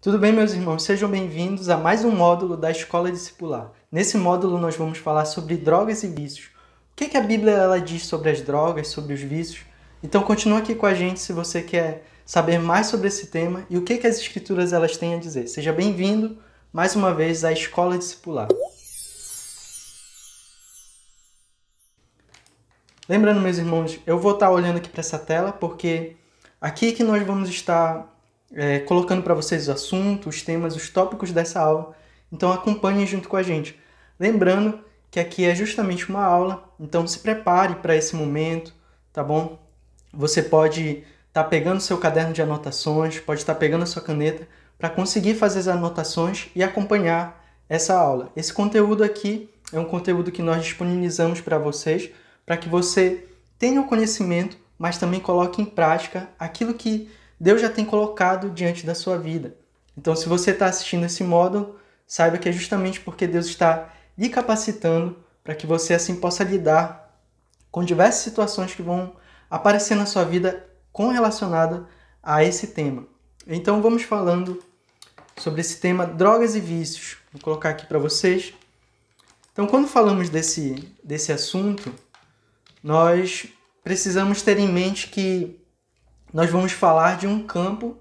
Tudo bem, meus irmãos? Sejam bem-vindos a mais um módulo da Escola Discipular. Nesse módulo, nós vamos falar sobre drogas e vícios. O que a Bíblia diz sobre as drogas, sobre os vícios? Então, continua aqui com a gente se você quer saber mais sobre esse tema e o que as Escrituras elas têm a dizer. Seja bem-vindo, mais uma vez, à Escola Discipular. Lembrando, meus irmãos, eu vou estar olhando aqui para essa tela porque aqui que nós vamos estar colocando para vocês os assuntos, os temas, os tópicos dessa aula. Então acompanhem junto com a gente. Lembrando que aqui é justamente uma aula, então se prepare para esse momento, tá bom? Você pode estar pegando seu caderno de anotações, pode estar pegando a sua caneta para conseguir fazer as anotações e acompanhar essa aula. Esse conteúdo aqui é um conteúdo que nós disponibilizamos para vocês, para que você tenha o conhecimento, mas também coloque em prática aquilo que Deus já tem colocado diante da sua vida. Então, se você está assistindo esse módulo, saiba que é justamente porque Deus está lhe capacitando para que você assim possa lidar com diversas situações que vão aparecer na sua vida relacionada a esse tema. Então, vamos falando sobre esse tema, drogas e vícios. Vou colocar aqui para vocês. Então, quando falamos desse assunto, nós precisamos ter em mente que nós vamos falar de um campo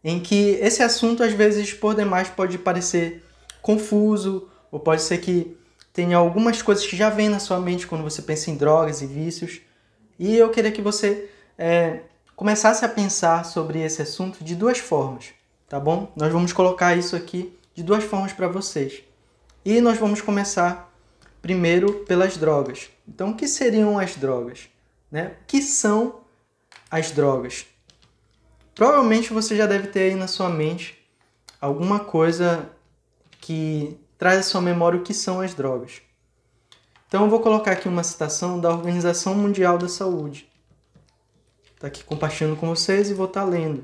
em que esse assunto, às vezes, por demais, pode parecer confuso, ou pode ser que tenha algumas coisas que já vêm na sua mente quando você pensa em drogas e vícios. E eu queria que você começasse a pensar sobre esse assunto de duas formas, tá bom? Nós vamos colocar isso aqui de duas formas para vocês. E nós vamos começar primeiro pelas drogas. Então, o que seriam as drogas? O que são as drogas? Provavelmente você já deve ter aí na sua mente alguma coisa que traz à sua memória o que são as drogas. Então eu vou colocar aqui uma citação da Organização Mundial da Saúde. Está aqui compartilhando com vocês e vou estar lendo.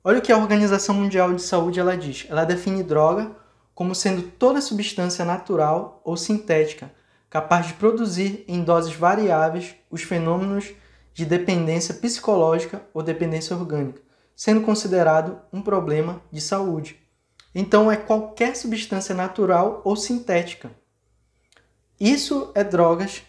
Olha o que a Organização Mundial de Saúde ela diz. Ela define droga como sendo toda substância natural ou sintética capaz de produzir em doses variáveis os fenômenos de dependência psicológica ou dependência orgânica, sendo considerado um problema de saúde. Então, é qualquer substância natural ou sintética. Isso é drogas,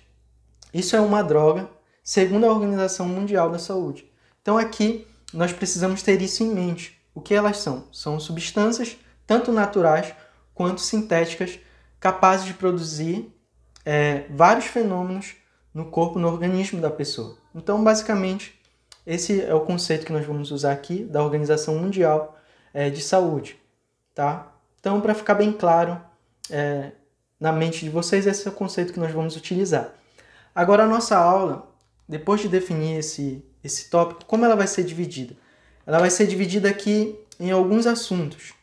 isso é uma droga, segundo a Organização Mundial da Saúde. Então, aqui, nós precisamos ter isso em mente. O que elas são? São substâncias, tanto naturais quanto sintéticas, capazes de produzir vários fenômenos no corpo, no organismo da pessoa. Então, basicamente, esse é o conceito que nós vamos usar aqui da Organização Mundial de Saúde. Tá? Então, para ficar bem claro na mente de vocês, esse é o conceito que nós vamos utilizar. Agora, a nossa aula, depois de definir esse tópico, como ela vai ser dividida? Ela vai ser dividida aqui em alguns assuntos.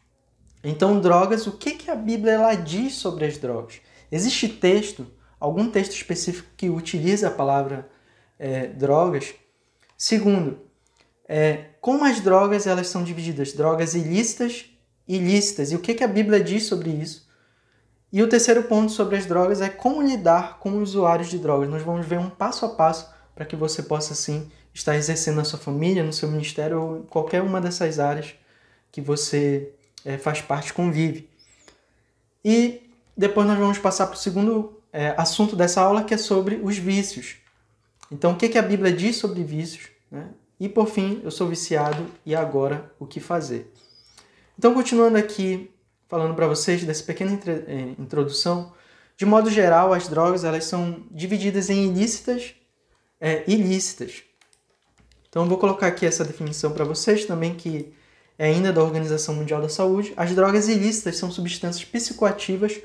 Então, drogas, o que a Bíblia ela diz sobre as drogas? Existe texto, algum texto específico que utiliza a palavra drogas? Segundo, como as drogas elas são divididas? Drogas ilícitas e ilícitas. E o que a Bíblia diz sobre isso? E o terceiro ponto sobre as drogas é como lidar com usuários de drogas. Nós vamos ver um passo a passo para que você possa, assim, estar exercendo na sua família, no seu ministério ou em qualquer uma dessas áreas que você faz parte, convive. E depois nós vamos passar para o segundo assunto dessa aula, que é sobre os vícios. Então, o que a Bíblia diz sobre vícios? E, por fim, eu sou viciado e agora o que fazer? Então, continuando aqui, falando para vocês dessa pequena introdução, de modo geral, as drogas elas são divididas em ilícitas e ilícitas. Então, eu vou colocar aqui essa definição para vocês também, que é ainda da Organização Mundial da Saúde. As drogas ilícitas são substâncias psicoativas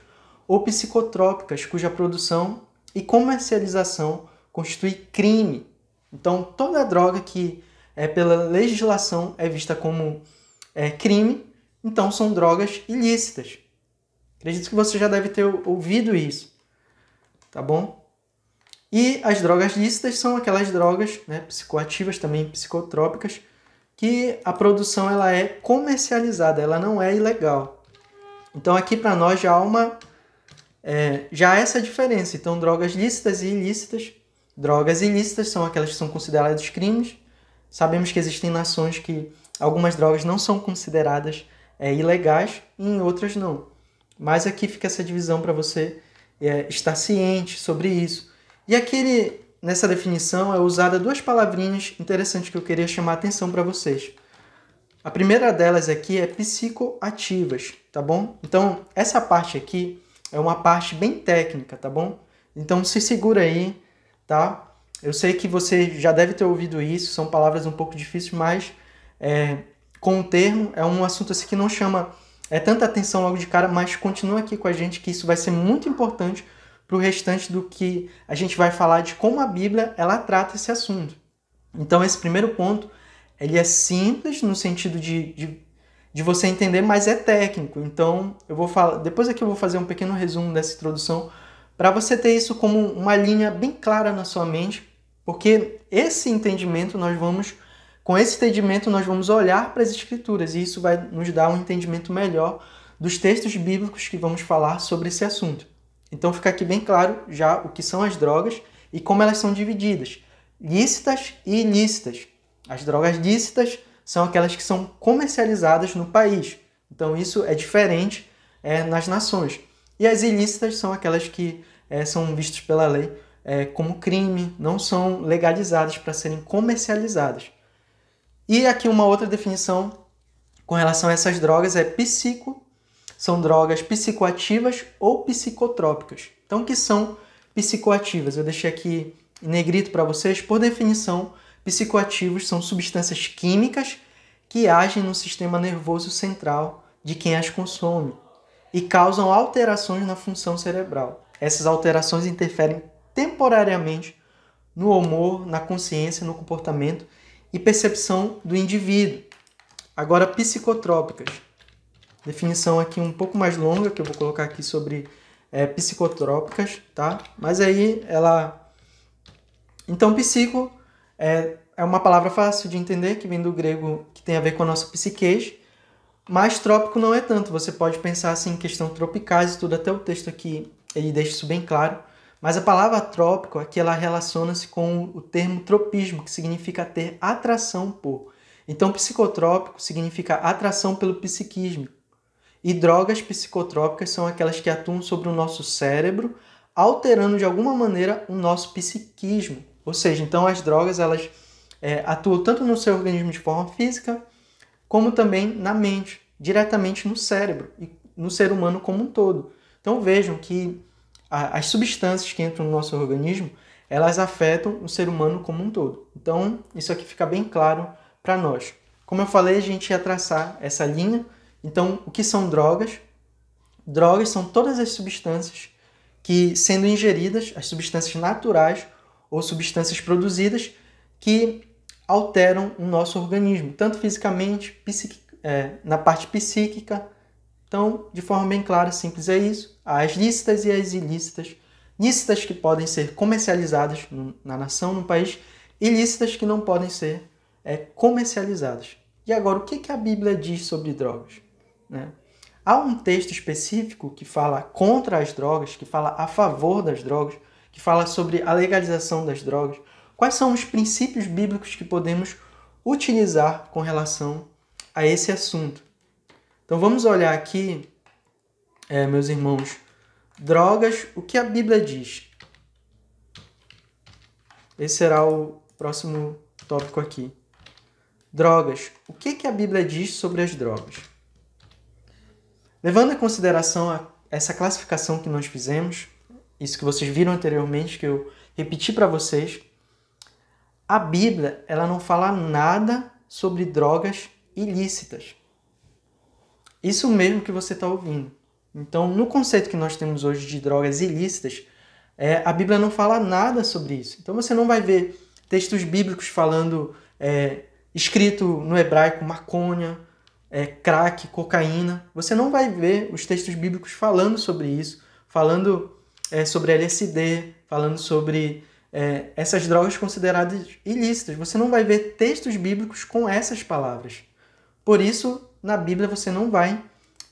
ou psicotrópicas cuja produção e comercialização constitui crime. Então, toda droga que pela legislação é vista como crime, então são drogas ilícitas. Acredito que você já deve ter ouvido isso, tá bom? E as drogas lícitas são aquelas drogas psicoativas, também psicotrópicas, que a produção ela é comercializada, ela não é ilegal. Então aqui para nós já há já há essa diferença. Então drogas lícitas e ilícitas. Drogas ilícitas são aquelas que são consideradas crimes. Sabemos que existem nações que algumas drogas não são consideradas ilegais e em outras não. Mas aqui fica essa divisão para você estar ciente sobre isso. E aqui nessa definição é usada duas palavrinhas interessantes que eu queria chamar a atenção para vocês. A primeira delas aqui é psicoativas, tá bom? Então, essa parte aqui é uma parte bem técnica, tá bom? Então, se segura aí, tá? Eu sei que você já deve ter ouvido isso, são palavras um pouco difíceis, mas com o termo é um assunto assim que não chama tanta atenção logo de cara, mas continua aqui com a gente que isso vai ser muito importante para o restante do que a gente vai falar de como a Bíblia ela trata esse assunto. Então, esse primeiro ponto ele é simples no sentido de você entender, mas é técnico. Então, eu vou falar, depois aqui eu vou fazer um pequeno resumo dessa introdução para você ter isso como uma linha bem clara na sua mente, porque esse entendimento com esse entendimento nós vamos olhar para as Escrituras e isso vai nos dar um entendimento melhor dos textos bíblicos que vamos falar sobre esse assunto. Então, fica aqui bem claro já o que são as drogas e como elas são divididas, lícitas e ilícitas. As drogas lícitas são aquelas que são comercializadas no país. Então, isso é diferente nas nações. E as ilícitas são aquelas que são vistas pela lei como crime, não são legalizadas para serem comercializadas. E aqui uma outra definição com relação a essas drogas são drogas psicoativas ou psicotrópicas. Então, o que são psicoativas? Eu deixei aqui em negrito para vocês. Por definição, psicoativos são substâncias químicas que agem no sistema nervoso central de quem as consome e causam alterações na função cerebral. Essas alterações interferem temporariamente no humor, na consciência, no comportamento e percepção do indivíduo. Agora, psicotrópicas. Definição aqui um pouco mais longa, que eu vou colocar aqui sobre psicotrópicas, tá? Mas aí ela... Então, psico é uma palavra fácil de entender, que vem do grego, que tem a ver com a nossa psique, mas trópico não é tanto. Você pode pensar assim em questão tropicais e tudo, até o texto aqui ele deixa isso bem claro. Mas a palavra trópico aqui ela relaciona-se com o termo tropismo, que significa ter atração por. Então, psicotrópico significa atração pelo psiquismo. E drogas psicotrópicas são aquelas que atuam sobre o nosso cérebro, alterando de alguma maneira o nosso psiquismo. Ou seja, então as drogas elas atuam tanto no seu organismo de forma física, como também na mente, diretamente no cérebro e no ser humano como um todo. Então vejam que as substâncias que entram no nosso organismo, elas afetam o ser humano como um todo. Então isso aqui fica bem claro para nós. Como eu falei, a gente ia traçar essa linha. Então, o que são drogas? Drogas são todas as substâncias que, sendo ingeridas, as substâncias naturais ou substâncias produzidas que alteram o nosso organismo, tanto fisicamente, na parte psíquica. Então, de forma bem clara, simples é isso. Há as lícitas e as ilícitas. Lícitas que podem ser comercializadas na nação, no país, e ilícitas que não podem ser comercializadas. E agora, o que a Bíblia diz sobre drogas? Há um texto específico que fala contra as drogas, que fala a favor das drogas, que fala sobre a legalização das drogas. Quais são os princípios bíblicos que podemos utilizar com relação a esse assunto? Então vamos olhar aqui, meus irmãos, drogas, o que a Bíblia diz. Esse será o próximo tópico aqui. Drogas, o que a Bíblia diz sobre as drogas? Levando em consideração essa classificação que nós fizemos, isso que vocês viram anteriormente, que eu repeti para vocês, a Bíblia ela não fala nada sobre drogas ilícitas. Isso mesmo que você está ouvindo. Então, no conceito que nós temos hoje de drogas ilícitas, a Bíblia não fala nada sobre isso. Então, você não vai ver textos bíblicos falando, escrito no hebraico, maconha, crack, cocaína. Você não vai ver os textos bíblicos falando sobre isso, falando sobre LSD, falando sobre essas drogas consideradas ilícitas. Você não vai ver textos bíblicos com essas palavras. Por isso, na Bíblia você não vai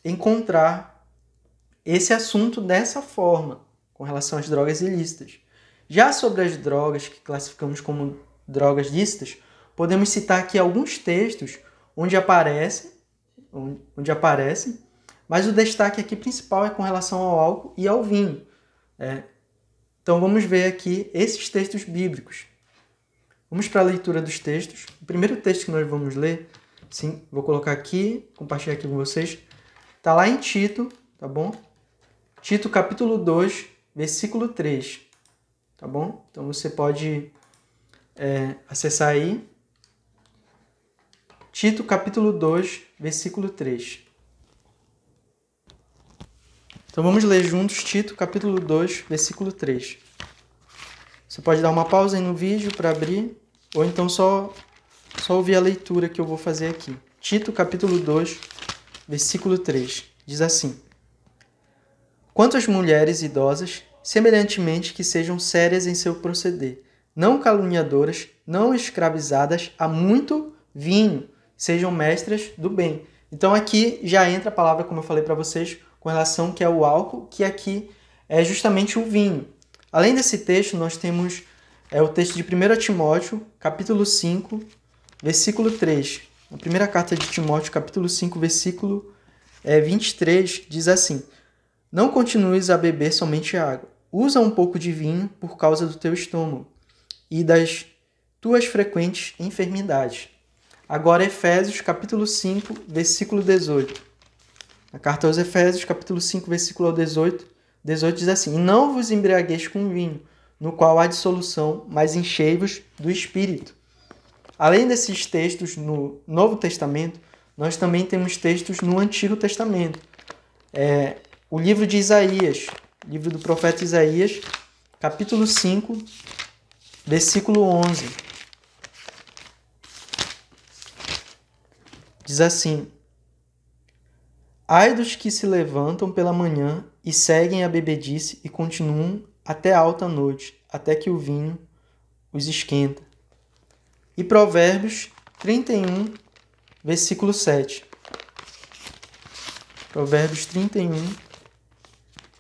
encontrar esse assunto dessa forma, com relação às drogas ilícitas. Já sobre as drogas que classificamos como drogas lícitas, podemos citar aqui alguns textos onde aparece, mas o destaque aqui principal é com relação ao álcool e ao vinho. Então vamos ver aqui esses textos bíblicos. Vamos para a leitura dos textos. O primeiro texto que nós vamos ler, sim, vou colocar aqui, compartilhar aqui com vocês, está lá em Tito, tá bom? Tito capítulo 2, versículo 3, tá bom? Então você pode acessar aí. Tito capítulo 2, versículo 3. Então vamos ler juntos Tito capítulo 2, versículo 3. Você pode dar uma pausa aí no vídeo para abrir, ou então só ouvir a leitura que eu vou fazer aqui. Tito capítulo 2, versículo 3. Diz assim: Quanto às mulheres idosas, semelhantemente que sejam sérias em seu proceder, não caluniadoras, não escravizadas a muito vinho, sejam mestras do bem. Então aqui já entra a palavra, como eu falei para vocês, com relação que é o álcool, que aqui é justamente o vinho. Além desse texto, nós temos o texto de 1 Timóteo, capítulo 5, versículo 3. Na primeira carta de Timóteo, capítulo 5, versículo 23, diz assim: Não continues a beber somente água. Usa um pouco de vinho por causa do teu estômago e das tuas frequentes enfermidades. Agora, Efésios, capítulo 5, versículo 18. Na carta aos Efésios, capítulo 5, versículo 18 diz assim: Não vos embriagueis com vinho, no qual há dissolução, mas enchei-vos do Espírito. Além desses textos no Novo Testamento, nós também temos textos no Antigo Testamento. O livro de Isaías, livro do profeta Isaías, capítulo 5, versículo 11. Diz assim: Ai dos que se levantam pela manhã e seguem a bebedice e continuam até alta noite, até que o vinho os esquenta. E Provérbios 31, versículo 7. Provérbios 31,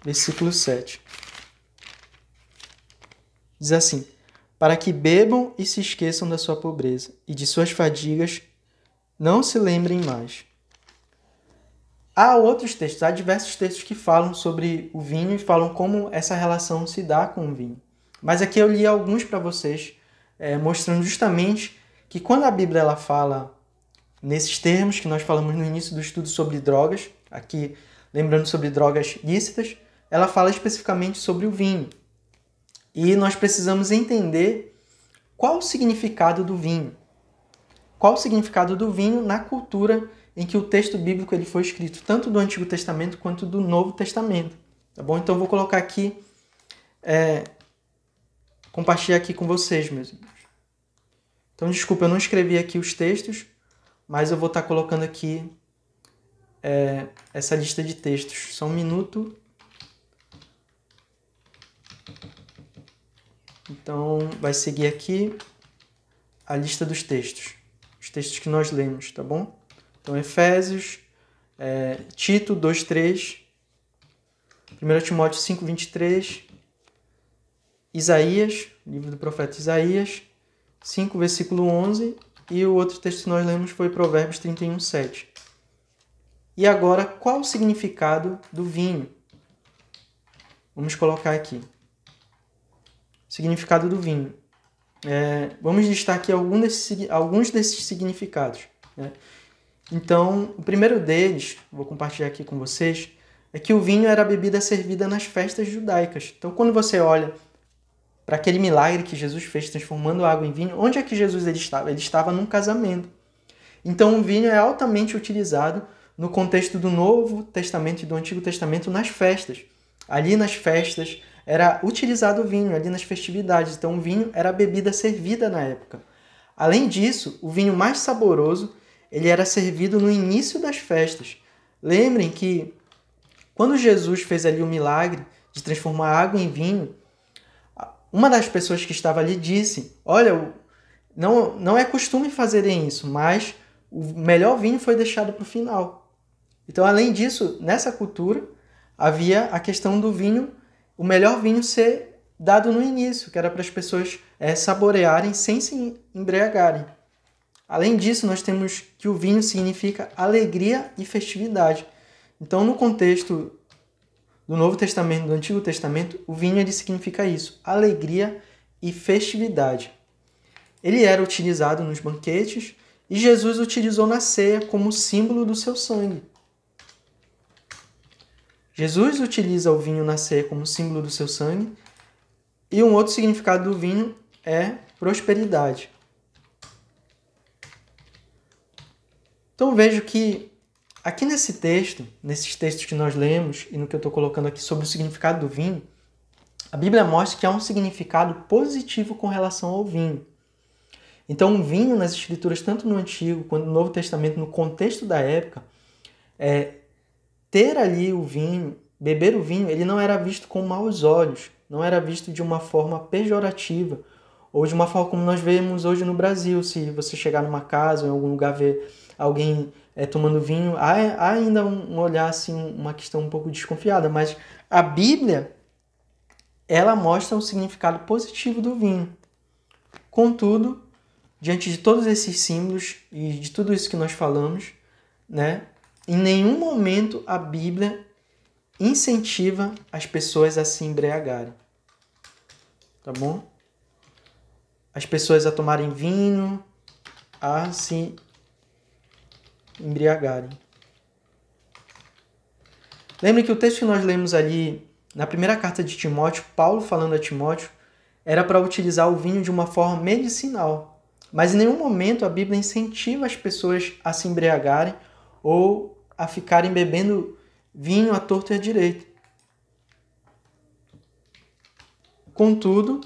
versículo 7. Diz assim: Para que bebam e se esqueçam da sua pobreza, e de suas fadigas não se lembrem mais. Há outros textos, há diversos textos que falam sobre o vinho e falam como essa relação se dá com o vinho. Mas aqui eu li alguns para vocês, mostrando justamente que quando a Bíblia ela fala nesses termos que nós falamos no início do estudo sobre drogas, aqui lembrando sobre drogas lícitas, ela fala especificamente sobre o vinho. E nós precisamos entender qual o significado do vinho. Qual o significado do vinho na cultura em que o texto bíblico ele foi escrito, tanto do Antigo Testamento quanto do Novo Testamento. Tá bom? Então eu vou colocar aqui, compartilhar aqui com vocês, meus irmãos. Então desculpa, eu não escrevi aqui os textos, mas eu vou estar colocando aqui essa lista de textos. Só um minuto. Então vai seguir aqui a lista dos textos. Os textos que nós lemos, tá bom? Então, Efésios, Tito 2:3, 1 Timóteo 5:23, Isaías, livro do profeta Isaías, 5, versículo 11, e o outro texto que nós lemos foi Provérbios 31:7. E agora, qual o significado do vinho? Vamos colocar aqui. Significado do vinho. Vamos listar aqui alguns desses significados, né? Então, o primeiro deles, vou compartilhar aqui com vocês, é que o vinho era a bebida servida nas festas judaicas. Então, quando você olha para aquele milagre que Jesus fez transformando a água em vinho, onde é que Jesus ele estava? Ele estava num casamento. Então, o vinho é altamente utilizado no contexto do Novo Testamento e do Antigo Testamento nas festas. Ali nas festas era utilizado o vinho, ali nas festividades. Então, o vinho era a bebida servida na época. Além disso, o vinho mais saboroso ele era servido no início das festas. Lembrem que quando Jesus fez ali o milagre de transformar água em vinho, uma das pessoas que estava ali disse: olha, não é costume fazerem isso, mas o melhor vinho foi deixado para o final. Então, além disso, nessa cultura, havia a questão do vinho, o melhor vinho ser dado no início, que era para as pessoas saborearem sem se embriagarem. Além disso, nós temos que o vinho significa alegria e festividade. Então, no contexto do Novo Testamento, do Antigo Testamento, o vinho ele significa isso, alegria e festividade. Ele era utilizado nos banquetes e Jesus utilizou na ceia como símbolo do seu sangue. Jesus utiliza o vinho na ceia como símbolo do seu sangue e um outro significado do vinho é prosperidade. Então vejo que aqui nesse texto, nesses textos que nós lemos e no que eu estou colocando aqui sobre o significado do vinho, a Bíblia mostra que há um significado positivo com relação ao vinho. Então o vinho nas Escrituras, tanto no Antigo quanto no Novo Testamento, no contexto da época, ter ali o vinho, beber o vinho, ele não era visto com maus olhos, não era visto de uma forma pejorativa, ou de uma forma como nós vemos hoje no Brasil. Se você chegar numa casa ou em algum lugar ver alguém tomando vinho, há ainda um olhar, assim, uma questão um pouco desconfiada, mas a Bíblia, ela mostra o significado positivo do vinho. Contudo, diante de todos esses símbolos e de tudo isso que nós falamos, né, em nenhum momento a Bíblia incentiva as pessoas a se embriagarem. Tá bom? As pessoas a tomarem vinho, a se embriagarem. Lembre que o texto que nós lemos ali na primeira carta de Timóteo, Paulo falando a Timóteo, era para utilizar o vinho de uma forma medicinal. Mas em nenhum momento a Bíblia incentiva as pessoas a se embriagarem ou a ficarem bebendo vinho à torto e à direita. Contudo,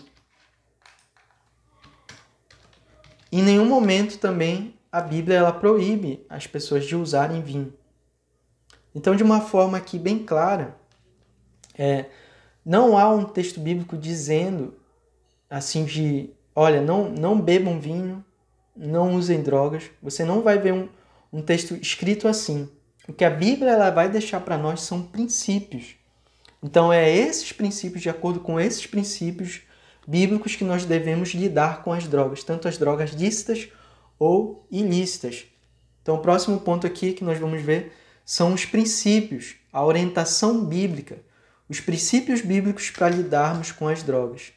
em nenhum momento também a Bíblia ela proíbe as pessoas de usarem vinho. Então, de uma forma aqui bem clara, não há um texto bíblico dizendo assim de, olha, não bebam vinho, não usem drogas. Você não vai ver um texto escrito assim. O que a Bíblia ela vai deixar para nós são princípios. Então, é esses princípios, de acordo com esses princípios bíblicos, que nós devemos lidar com as drogas, tanto as drogas lícitas ou ilícitas. Então, o próximo ponto aqui que nós vamos ver são os princípios, a orientação bíblica, os princípios bíblicos para lidarmos com as drogas.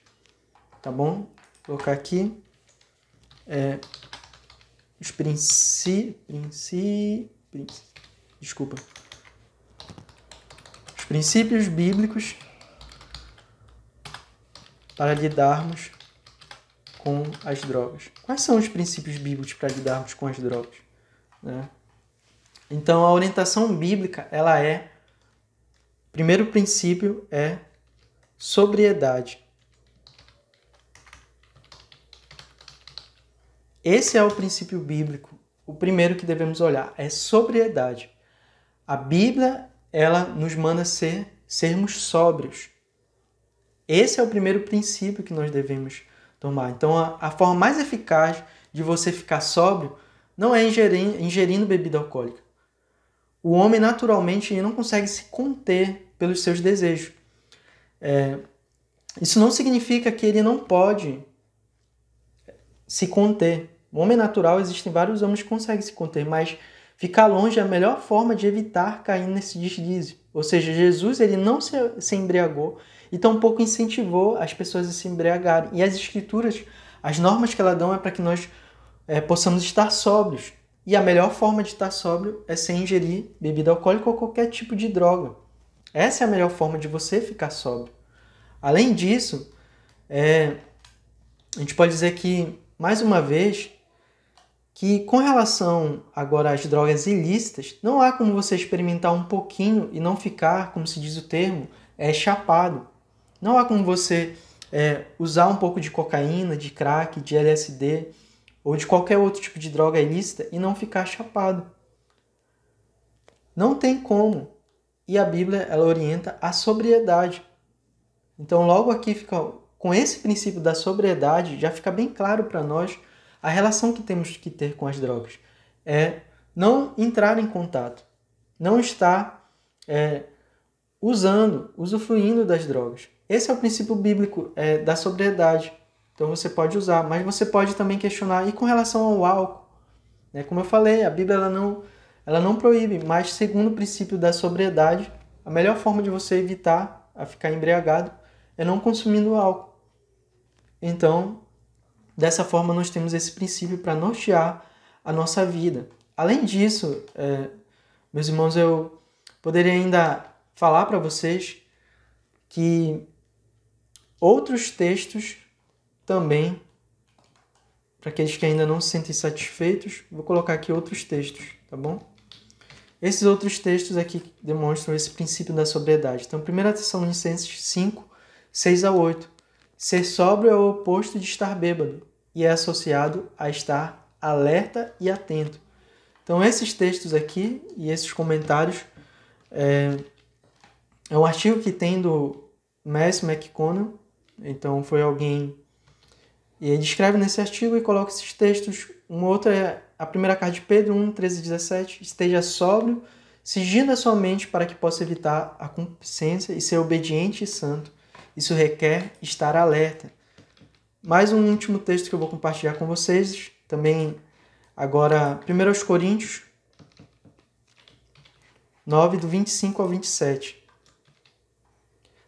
Tá bom? Vou colocar aqui os princípios bíblicos para lidarmos com as drogas. Quais são os princípios bíblicos para lidarmos com as drogas? Né? Então, a orientação bíblica, o primeiro princípio é sobriedade. Esse é o princípio bíblico, o primeiro que devemos olhar, é sobriedade. A Bíblia, ela nos manda sermos sóbrios. Esse é o primeiro princípio que nós devemos tomar. Então, a forma mais eficaz de você ficar sóbrio não é ingerindo bebida alcoólica. O homem, naturalmente, ele não consegue se conter pelos seus desejos. Isso não significa que ele não pode se conter. No homem natural, existem vários homens que conseguem se conter, mas ficar longe é a melhor forma de evitar cair nesse deslize. Ou seja, Jesus ele não se embriagou e tampouco incentivou as pessoas a se embriagarem. E as Escrituras, as normas que elas dão é para que nós possamos estar sóbrios. E a melhor forma de estar sóbrio é sem ingerir bebida alcoólica ou qualquer tipo de droga. Essa é a melhor forma de você ficar sóbrio. Além disso, a gente pode dizer que, mais uma vez, que com relação agora às drogas ilícitas, não há como você experimentar um pouquinho e não ficar, como se diz o termo, chapado. Não há como você usar um pouco de cocaína, de crack, de LSD ou de qualquer outro tipo de droga ilícita e não ficar chapado. Não tem como. E a Bíblia ela orienta a sobriedade. Então logo aqui fica, com esse princípio da sobriedade, já fica bem claro para nós a relação que temos que ter com as drogas. É não entrar em contato, não estar usufruindo das drogas. Esse é o princípio bíblico da sobriedade. Então você pode usar, mas você pode também questionar, e com relação ao álcool? Como eu falei, a Bíblia ela não proíbe, mas segundo o princípio da sobriedade, a melhor forma de você evitar a ficar embriagado é não consumindo álcool. Então, dessa forma, nós temos esse princípio para nortear a nossa vida. Além disso, meus irmãos, eu poderia ainda falar para vocês que outros textos também, para aqueles que ainda não se sentem satisfeitos, vou colocar aqui outros textos, tá bom? Esses outros textos aqui demonstram esse princípio da sobriedade. Então, 1 Tessalonicenses 5, 6 a 8. Ser sóbrio é o oposto de estar bêbado e é associado a estar alerta e atento. Então, esses textos aqui e esses comentários é um artigo que tem do Mads McConnell. Então, foi alguém... E ele escreve nesse artigo e coloca esses textos. Uma outra é a primeira carta de Pedro 1, 13 e 17. Esteja sóbrio, sigindo a sua mente para que possa evitar a concupiscência e ser obediente e santo. Isso requer estar alerta. Mais um último texto que eu vou compartilhar com vocês. Também agora, 1 Coríntios 9, do 25 ao 27.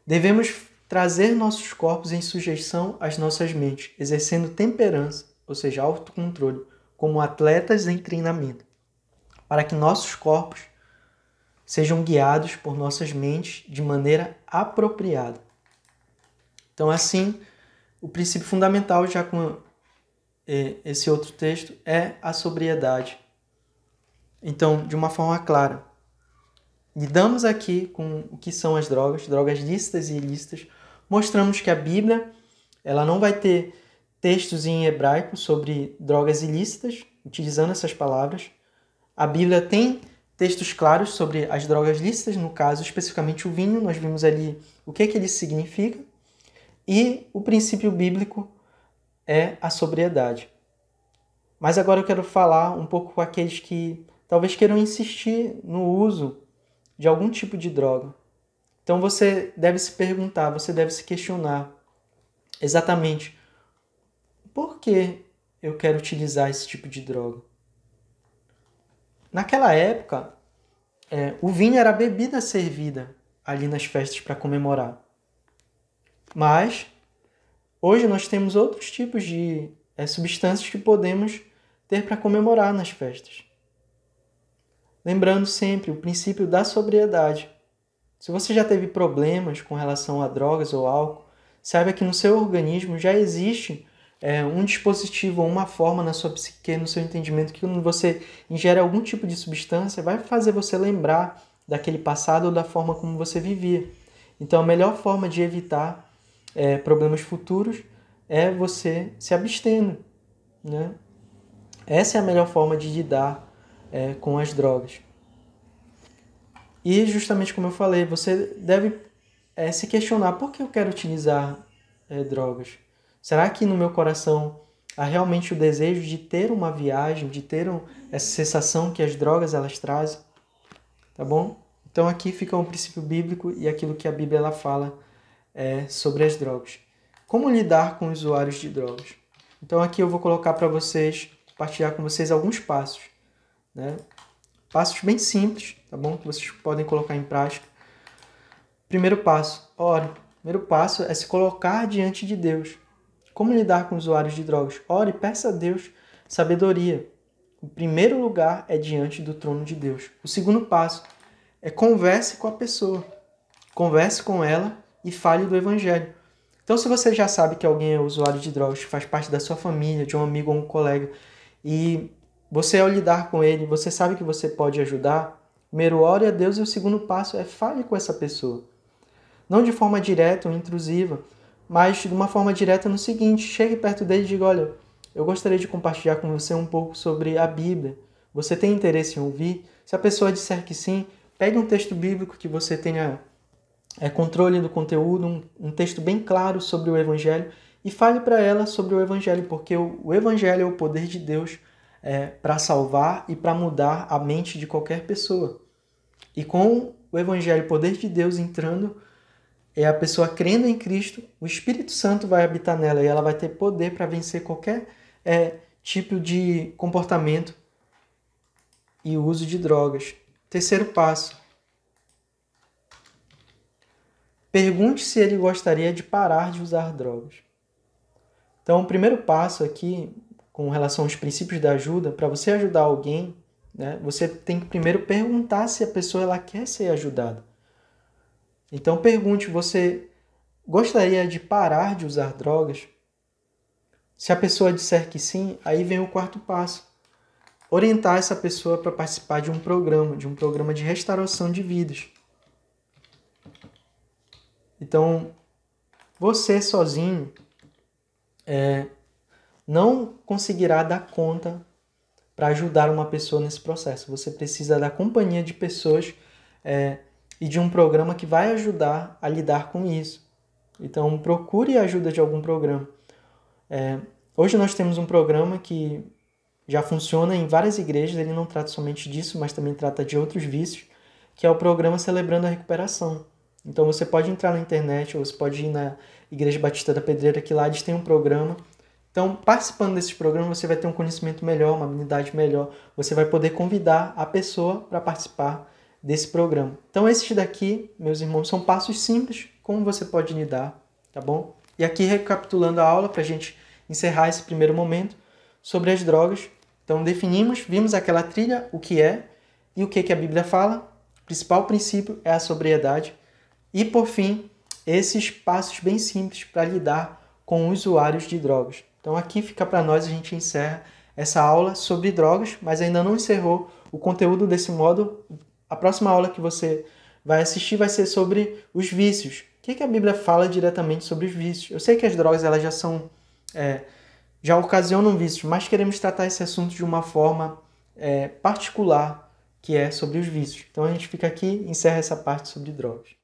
Devemos trazer nossos corpos em sujeição às nossas mentes, exercendo temperança, ou seja, autocontrole, como atletas em treinamento, para que nossos corpos sejam guiados por nossas mentes de maneira apropriada. Então, assim, o princípio fundamental, já com esse outro texto, é a sobriedade. Então, de uma forma clara, lidamos aqui com o que são as drogas lícitas e ilícitas. Mostramos que a Bíblia ela não vai ter textos em hebraico sobre drogas ilícitas, utilizando essas palavras. A Bíblia tem textos claros sobre as drogas lícitas, no caso, especificamente o vinho. Nós vimos ali o que ele significa. E o princípio bíblico é a sobriedade. Mas agora eu quero falar um pouco com aqueles que talvez queiram insistir no uso de algum tipo de droga. Então você deve se perguntar, você deve se questionar exatamente por que eu quero utilizar esse tipo de droga. Naquela época, o vinho era a bebida servida ali nas festas para comemorar. Mas hoje nós temos outros tipos de substâncias que podemos ter para comemorar nas festas. Lembrando sempre o princípio da sobriedade. Se você já teve problemas com relação a drogas ou álcool, saiba que no seu organismo já existe um dispositivo ou uma forma na sua psique, no seu entendimento, que quando você ingere algum tipo de substância, vai fazer você lembrar daquele passado ou da forma como você vivia. Então, a melhor forma de evitar problemas futuros é você se abstendo, né? Essa é a melhor forma de lidar com as drogas. E justamente como eu falei, você deve se questionar: por que eu quero utilizar drogas? Será que no meu coração há realmente o desejo de ter uma viagem, de ter essa sensação que as drogas elas trazem? Tá bom? Então aqui fica um princípio bíblico e aquilo que a Bíblia ela fala sobre as drogas. Como lidar com usuários de drogas? Então aqui eu vou colocar para vocês, compartilhar com vocês alguns passos, né? Passos bem simples, tá bom? Que vocês podem colocar em prática. Primeiro passo, ore. Primeiro passo é se colocar diante de Deus. Como lidar com usuários de drogas? Ore e peça a Deus sabedoria. O primeiro lugar é diante do trono de Deus. O segundo passo é converse com a pessoa. Converse com ela e fale do Evangelho. Então, se você já sabe que alguém é usuário de drogas, faz parte da sua família, de um amigo ou um colega, e você, ao lidar com ele, você sabe que você pode ajudar, primeiro ore a Deus e o segundo passo é fale com essa pessoa. Não de forma direta ou intrusiva, mas de uma forma direta no seguinte: chegue perto dele e diga: olha, eu gostaria de compartilhar com você um pouco sobre a Bíblia. Você tem interesse em ouvir? Se a pessoa disser que sim, pegue um texto bíblico que você tenha controle do conteúdo, um texto bem claro sobre o Evangelho, e fale para ela sobre o Evangelho, porque o Evangelho é o poder de Deus para salvar e para mudar a mente de qualquer pessoa. E com o Evangelho, o poder de Deus entrando, a pessoa crendo em Cristo, o Espírito Santo vai habitar nela e ela vai ter poder para vencer qualquer tipo de comportamento e o uso de drogas. Terceiro passo. Pergunte se ele gostaria de parar de usar drogas. Então, o primeiro passo aqui, com relação aos princípios da ajuda, para você ajudar alguém, né, você tem que primeiro perguntar se a pessoa ela quer ser ajudada. Então, pergunte, você gostaria de parar de usar drogas? Se a pessoa disser que sim, aí vem o quarto passo. Orientar essa pessoa para participar de um programa de restauração de vidas. Então, você sozinho não conseguirá dar conta para ajudar uma pessoa nesse processo. Você precisa da companhia de pessoas e de um programa que vai ajudar a lidar com isso. Então, procure a ajuda de algum programa. Hoje nós temos um programa que já funciona em várias igrejas, ele não trata somente disso, mas também trata de outros vícios, que é o programa Celebrando a Recuperação. Então você pode entrar na internet, ou você pode ir na Igreja Batista da Pedreira, que lá eles têm um programa. Então, participando desses programas, você vai ter um conhecimento melhor, uma habilidade melhor, você vai poder convidar a pessoa para participar desse programa. Então, esses daqui, meus irmãos, são passos simples, como você pode lidar, tá bom? E aqui, recapitulando a aula, para a gente encerrar esse primeiro momento, sobre as drogas. Então, vimos aquela trilha, o que é e o que a Bíblia fala. O principal princípio é a sobriedade. E, por fim, esses passos bem simples para lidar com usuários de drogas. Então, aqui fica para nós, a gente encerra essa aula sobre drogas, mas ainda não encerrou o conteúdo desse módulo. A próxima aula que você vai assistir vai ser sobre os vícios. O que a Bíblia fala diretamente sobre os vícios? Eu sei que as drogas elas já ocasionam vícios, mas queremos tratar esse assunto de uma forma particular, que é sobre os vícios. Então a gente fica aqui e encerra essa parte sobre drogas.